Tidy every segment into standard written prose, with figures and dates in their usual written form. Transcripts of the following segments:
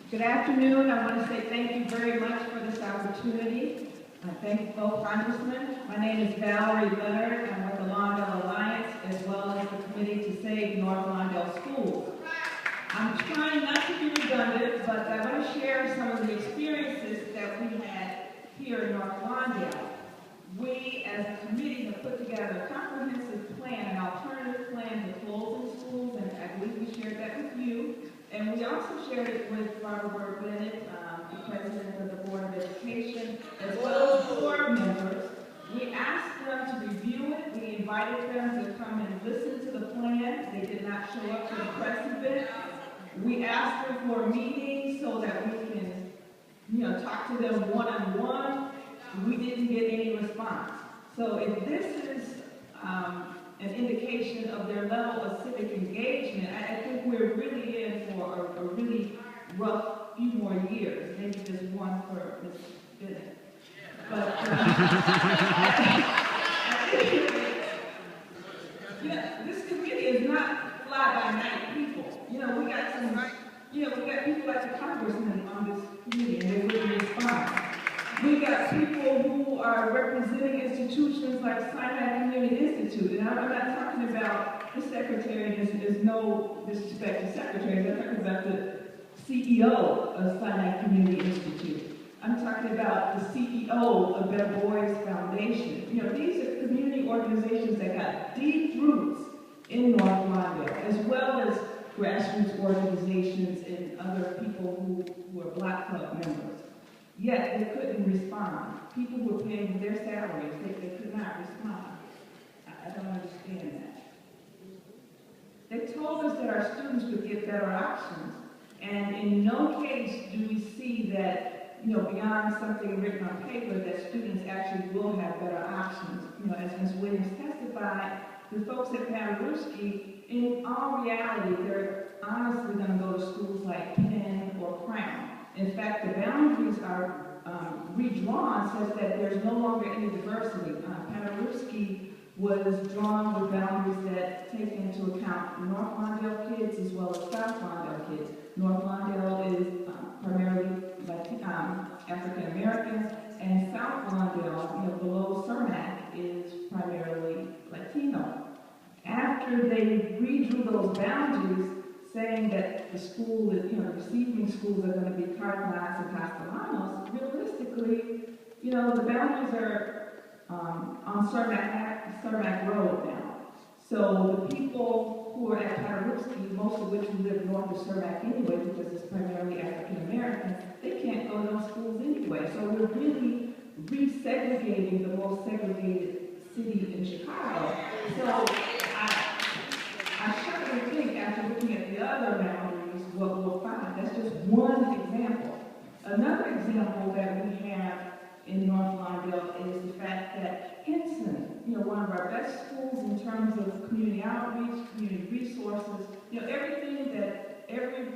Good afternoon. I want to say thank you very much for this opportunity. I thank both Congressmen. My name is Valerie Leonard. I'm with the Lawndale Alliance as well as the Committee to Save North Lawndale Schools. I'm trying not to be redundant, but I want to share some of the experiences that we had here in North Lawndale. We, as a committee, have put together a comprehensive plan, an alternative plan to closing schools, and I believe we shared that with you. And we also shared it with Valerie Leonard, the President of the Board of Education, as well as board members. We asked them to review it. We invited them to come and listen to the plan. They did not show up to the press event. We asked them for a meeting so that we can, talk to them one-on-one. We didn't get any response. So if this is an indication of their level of civic engagement, I think we're really in for a really rough few more years, maybe just one for Ms. Bennett. But this committee is not fly-by-night people. We got we got people like the Congressmen on this committee, and they wouldn't respond. We got people who are representing institutions like Sinai Community Institute, and I'm not talking about the secretary. There's no disrespect to secretaries. I'm talking about the CEO of Sinai Community Institute. I'm talking about the CEO of Better Boys Foundation. These are community organizations that got deep roots in North Lawndale, as well as grassroots organizations and other people who are Black Club members. Yet they couldn't respond. People were paying their salaries. They could not respond. I don't understand that. They told us that our students would get better options, and in no case do we see that, beyond something written on paper, that students actually will have better options. As Ms. Williams testified, the folks at Padaruski, in all reality, they're honestly going to go to schools like Penn or Crown. In fact, the boundaries are redrawn such that there's no longer any diversity. Padaruski was drawn with boundaries that take into account North Lawndale kids as well as South Lawndale kids. North Lawndale is primarily African Americans, and South Lawndale, below Cermak, is primarily Latino. After they redrew those boundaries, saying that the school is, receiving schools are going to be Cardenas and Castellanos, realistically, the boundaries are on Cermak Road now. So the people who are at Padaruski, most of which live north of Cermak anyway, because it's primarily African American, they can't go to those schools anyway. So we're really resegregating the most segregated city in Chicago. So I certainly think, after looking at the other boundaries, what we'll find. That's just one example. Another example that we have in North Lawndale is the fact that Henson, one of our best schools in terms of community outreach, community resources, everything that every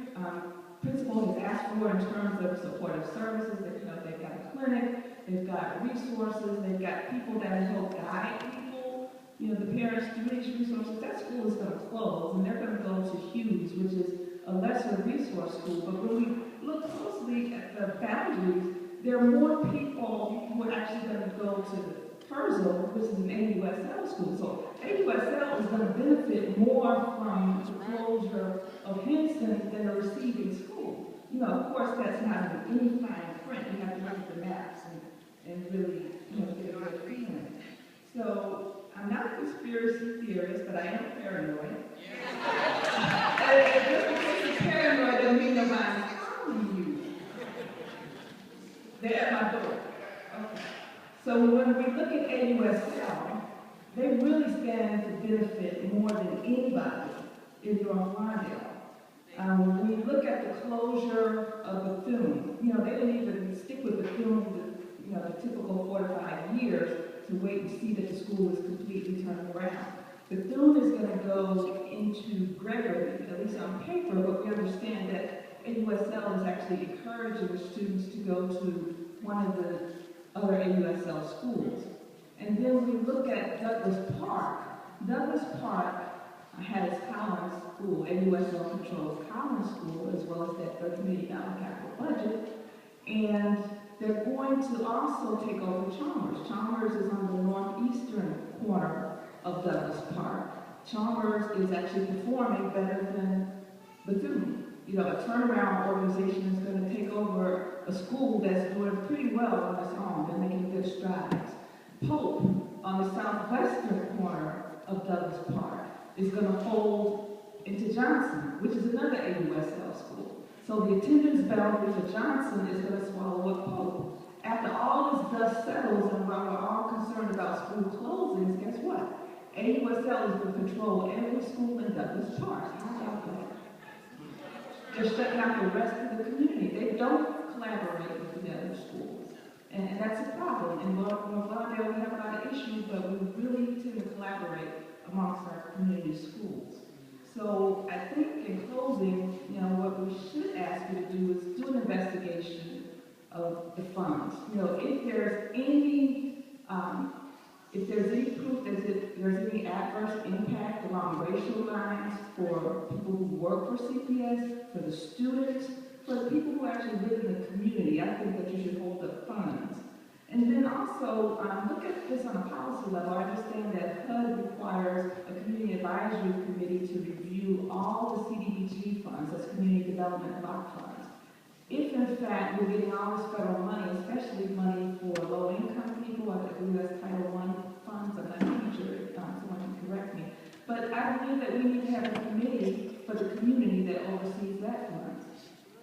principal has asked for in terms of supportive services. They've got a clinic, they've got resources, they've got people that help guide people. The parents to reach resources. That school is going to close, and they're going to go to Hughes, which is a lesser resource school. But when we look closely at the boundaries, there are more people who are actually going to go to Herzl, which is an AUSL school. So AUSL is going to benefit more from the closure of Henson than a receiving school. Of course, that's not in any fine print. You have to look at the maps and really, get a good feeling. So I'm not a conspiracy theorist, but I am paranoid. And just because you're paranoid doesn't mean nobody's calling you. They're at my door. Okay. So when we look at AUSL, they really stand to benefit more than anybody in North Lawndale. When we look at the closure of Bethune, they didn't even stick with Bethune the typical 4 to 5 years to wait and see that the school is completely turned around. Bethune is going to go into Gregory, at least on paper, but we understand that AUSL is actually encouraging the students to go to one of the other AUSL schools. And then we look at Douglas Park. Douglas Park has Collins School, AUSL controls Collins School, as well as that $30 million capital budget. And they're going to also take over Chalmers. Chalmers is on the northeastern corner of Douglas Park. Chalmers is actually performing better than Bethune. You know, a turnaround organization is going to take over a school that's doing pretty well on its own. They're making good strides. Pope, on the southwestern corner of Douglas Park, is going to fold into Johnson, which is another AUSL school. So the attendance boundary for Johnson is going to swallow up Pope. After all this dust settles and while we're all concerned about school closings, guess what? AUSL is going to control every school in Douglas Park. How about that? They're shutting out the rest of the community. They don't collaborate with the other schools. And that's a problem. In Lawndale, we have a lot of issues, but we really tend to collaborate amongst our community schools. So I think in closing, you know, what we should ask you to do is do an investigation of the funds. You know, if there's any proof that there's any adverse impact along racial lines for people who work for CPS, for the students, for the people who actually live in the community, I think that you should hold the funds. And then also, look at this on a policy level. I understand that HUD requires a community advisory committee to review all the CDBG funds, that's community development block funds. If in fact we're getting all this federal money, especially money for low-income people, I believe that's Title I funds, I'm not sure if someone can correct me. But I believe that we need to have a committee for the community that oversees that funds.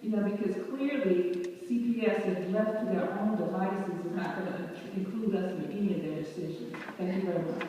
You know, because clearly CPS, if left to their own devices, is not going to include us in any of their decisions. Thank you very much.